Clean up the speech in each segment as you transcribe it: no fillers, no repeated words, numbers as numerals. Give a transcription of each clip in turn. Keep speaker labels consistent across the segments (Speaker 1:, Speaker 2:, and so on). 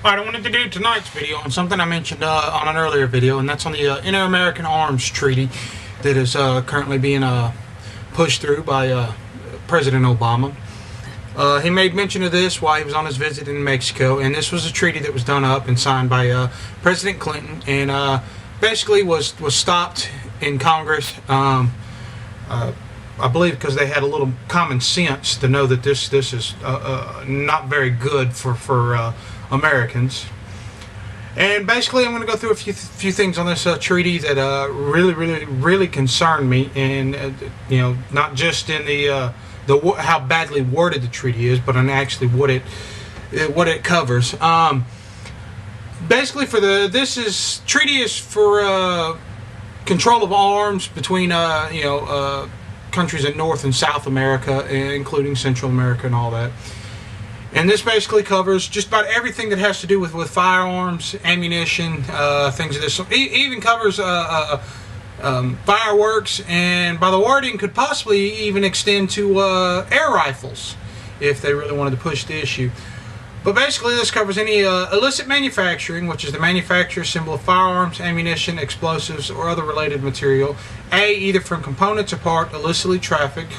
Speaker 1: Alright, I wanted to do tonight's video on something I mentioned on an earlier video, and that's on the Inter-American Arms Treaty that is currently being pushed through by President Obama. He made mention of this while he was on his visit in Mexico, and this was a treaty that was done up and signed by President Clinton, and basically was stopped in Congress, I believe because they had a little common sense to know that this is not very good for Americans. And basically I'm going to go through a few things on this treaty that really concern me, and you know, not just in the how badly worded the treaty is, but on actually what it covers. Basically, treaty is for control of arms between countries in North and South America, including Central America and all that. And this basically covers just about everything that has to do with firearms, ammunition, things of this sort. It even covers fireworks, and by the wording could possibly even extend to air rifles if they really wanted to push the issue. But basically this covers any illicit manufacturing, which is the manufacture, symbol of firearms, ammunition, explosives, or other related material, A, either from components or part illicitly trafficked,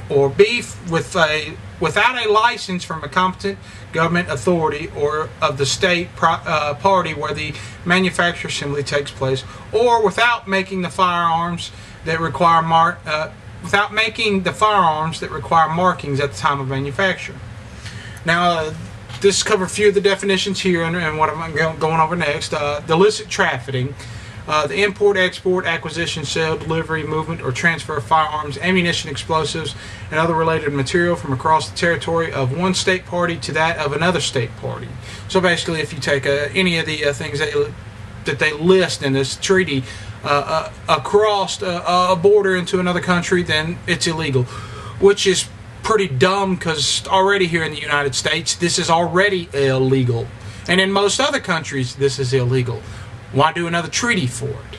Speaker 1: or B, without a license from a competent government authority or of the state party where the manufacture assembly takes place, or without making the firearms that require markings at the time of manufacture. Now, this covers a few of the definitions here, and what I'm going over next. The illicit trafficking. The import, export, acquisition, sale, delivery, movement, or transfer of firearms, ammunition, explosives, and other related material from across the territory of one state party to that of another state party. So basically, if you take any of the things that they list in this treaty across a border into another country, then it's illegal, which is pretty dumb, because already here in the United States, this is already illegal. And in most other countries, this is illegal. Why do another treaty for it?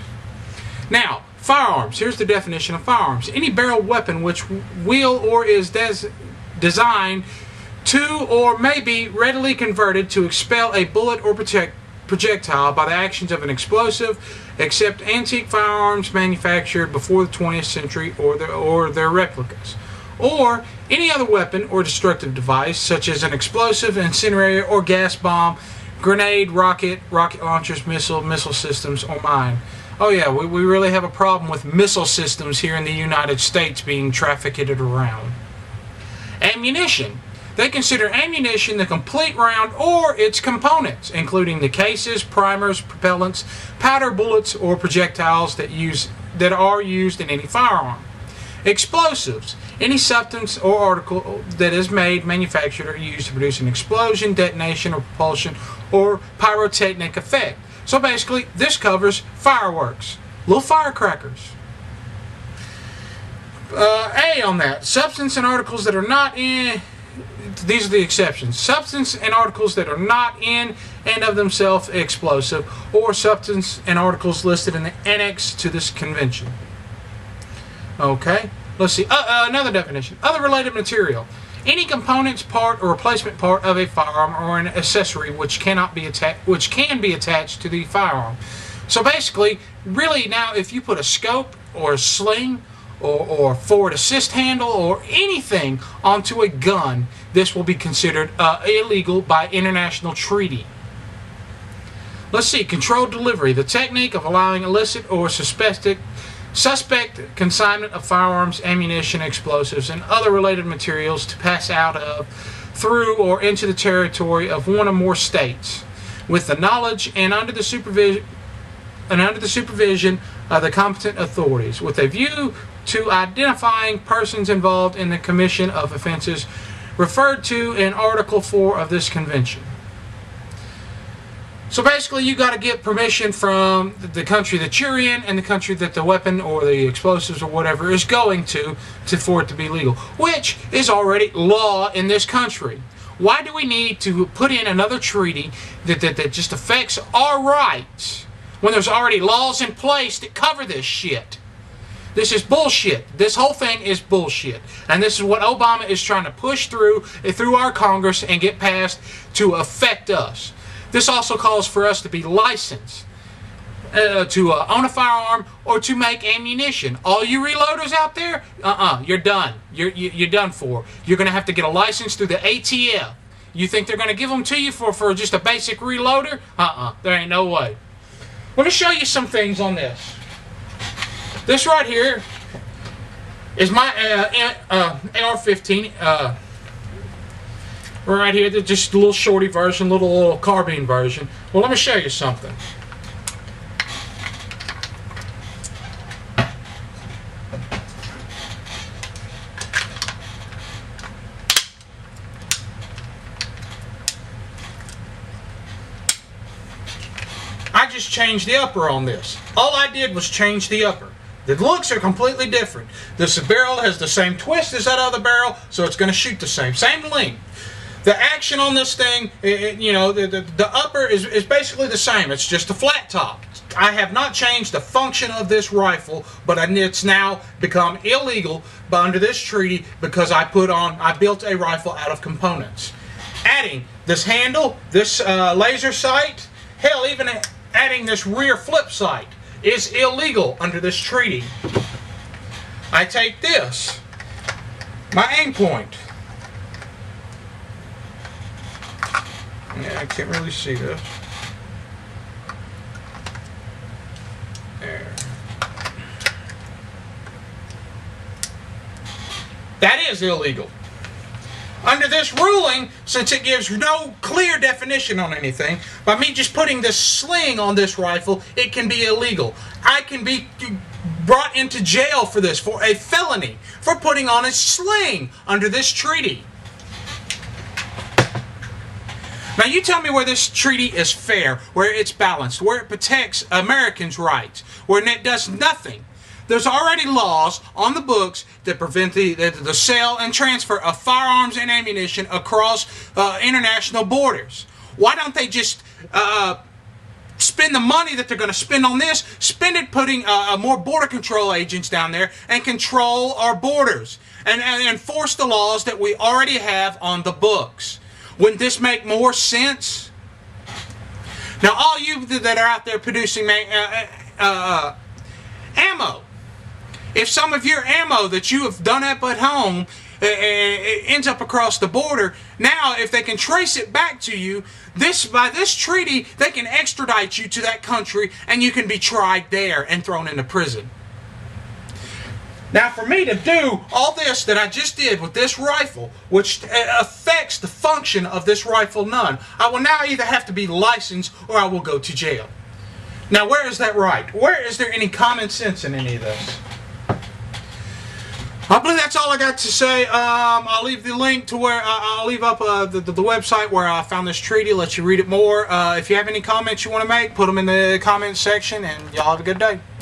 Speaker 1: Now, firearms. Here's the definition of firearms. Any barrel weapon which will or is designed to or may be readily converted to expel a bullet or projectile by the actions of an explosive, except antique firearms manufactured before the 20th century or their replicas. Or any other weapon or destructive device, such as an explosive, incinerator, or gas bomb, grenade, rocket launchers, missile systems, or mine. Oh yeah, we really have a problem with missile systems here in the United States being trafficked around. Ammunition. They consider ammunition the complete round or its components, including the cases, primers, propellants, powder, bullets, or projectiles that are used in any firearm. Explosives. Any substance or article that is made, manufactured, or used to produce an explosion, detonation, or propulsion, or pyrotechnic effect. So basically, this covers fireworks, little firecrackers. A on that, substance and articles that are not in, these are the exceptions, substance and articles that are not in and of themselves explosive, or substance and articles listed in the annex to this convention. Okay, let's see. Another definition. Other related material. Any components, part, or replacement part of a firearm or an accessory which can be attached to the firearm. So basically, really now, if you put a scope or a sling or forward assist handle or anything onto a gun, this will be considered illegal by international treaty. Let's see. Controlled delivery. The technique of allowing illicit or suspect consignment of firearms, ammunition, explosives, and other related materials to pass out of, through, or into the territory of one or more states, with the knowledge and under the supervision of the competent authorities, with a view to identifying persons involved in the commission of offenses referred to in Article 4 of this convention. So basically, you got to get permission from the country that you're in and the country that the weapon or the explosives or whatever is going to for it to be legal, which is already law in this country. Why do we need to put in another treaty that just affects our rights when there's already laws in place that cover this shit? This is bullshit. This whole thing is bullshit. And this is what Obama is trying to push through our Congress and get passed to affect us. This also calls for us to be licensed to own a firearm or to make ammunition. All you reloaders out there, you're done. You're done for. You're going to have to get a license through the ATF. You think they're going to give them to you for just a basic reloader? There ain't no way. Let me show you some things on this. This right here is my AR-15. Right here, just a little shorty version, little carbine version. Well, let me show you something. I just changed the upper on this. All I did was change the upper. The looks are completely different. This barrel has the same twist as that other barrel, so it's going to shoot the same length. The action on this thing, the upper is basically the same. It's just a flat top. I have not changed the function of this rifle, but it's now become illegal under this treaty because I built a rifle out of components. Adding this handle, this laser sight, hell, even adding this rear flip sight is illegal under this treaty. I take this, my aim point. Yeah, I can't really see this. There. That is illegal. Under this ruling, since it gives no clear definition on anything, by me just putting this sling on this rifle, it can be illegal. I can be brought into jail for this, for a felony, for putting on a sling under this treaty. Now you tell me where this treaty is fair, where it's balanced, where it protects Americans' rights, where it does nothing. There's already laws on the books that prevent the sale and transfer of firearms and ammunition across international borders. Why don't they just spend the money that they're going to spend on this, spend it putting more border control agents down there and control our borders and enforce the laws that we already have on the books? Wouldn't this make more sense? Now, all you that are out there producing ammo, if some of your ammo that you have done up at home ends up across the border, now if they can trace it back to you, by this treaty, they can extradite you to that country and you can be tried there and thrown into prison. Now, for me to do all this that I just did with this rifle, which affects the function of this rifle none, I will now either have to be licensed or I will go to jail. Now, where is that right? Where is there any common sense in any of this? I believe that's all I got to say. I'll leave the link to where I'll leave up the website where I found this treaty, let you read it more. If you have any comments you want to make, put them in the comments section, and y'all have a good day.